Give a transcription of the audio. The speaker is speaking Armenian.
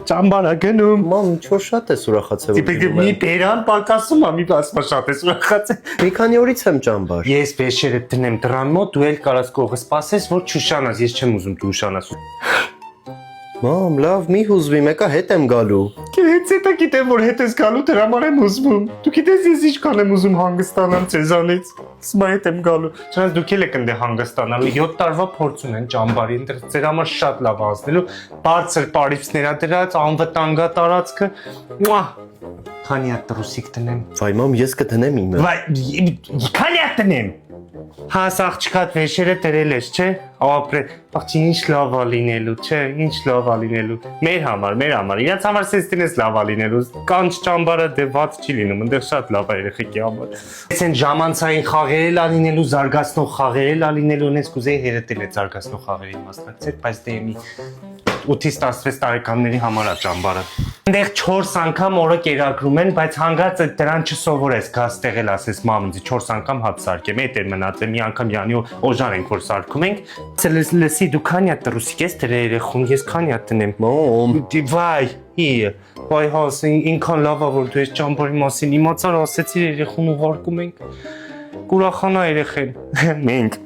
ճամբարա գնում։ Մամ, ինչ-որ շատ ես ուրախացել։ Մի բերան պակասում, մի բասմա շատ ես ուրախացել։ Մի քանի օրից եմ ճամբար։ Ես վեշերը դնեմ դրան մոտ, դու էլ կարաս կողը սպասես, որ չուշանաս, ես չեմ ուզում դու ուշանաս։ Մամ, լավ, մի հուզվի, մեկը հետ եմ գալու։ Հենց էտա գիտեմ, որ հետ ես գալու, դրա համար եմ ուզվում։ Դու գիտես ես ինչքան եմ ուզում հանգստանալ ձեզանից։ Սմա հետ եմ գալու։ Չնայած դուք էլ եք ընդ հանգստանալու 7 տարվա փորձ ունեն ճամբարի, ընդ ձեր համար շատ լավ անցնելու, բարձր պարիվսներ դրած, անվտանգա տարածքը։ Քանի հատ ռուսիկ տնեմ։ Վայ, մամ, ես կդնեմ իմը։ Վայ, քանի հատ տնեմ։ Հաս աղջկատ վեշերը դրել ես, չէ՞։ Ապրե, աղջի ինչ լավ է լինելու, չէ՞, ինչ լավ է լինելու։ Մեր համար, իրաց համար սես տնես լավ է լինելու։ Կանչ ճամբարը դե ված չի լինում, այնտեղ շատ լավ է երեխեքի համար։ Այս են ժամանցային խաղեր էլ լինելու, զարգացնող խաղեր էլ լինելու, ունես կուզեի հերետել է զարգացնող խաղերի մասնակցել, բայց դե մի 8-ից 16 տարեկանների համար է ճամբարը։ Այնտեղ 4 անգամ օրը կերակրում են, բայց հանգած դրան չսովորես, գաս տեղել ասես մամնձի 4 անգամ հաց սարքեմ, էդ էր մնացել, մի անգամ յանի օժար ենք որ սարքում ենք։ Լսի դու քանի հատ ռուսիկ ես դրա երեխուն, ես քանի հատ տնեմ։ Մամ, Վայ հաս, ինքան լավ է որ դու ես ճամբարի մասին իմացար, ասեցիր երեխուն ուղարկում ենք։ Կուրախանա երեխեն։ Մենք։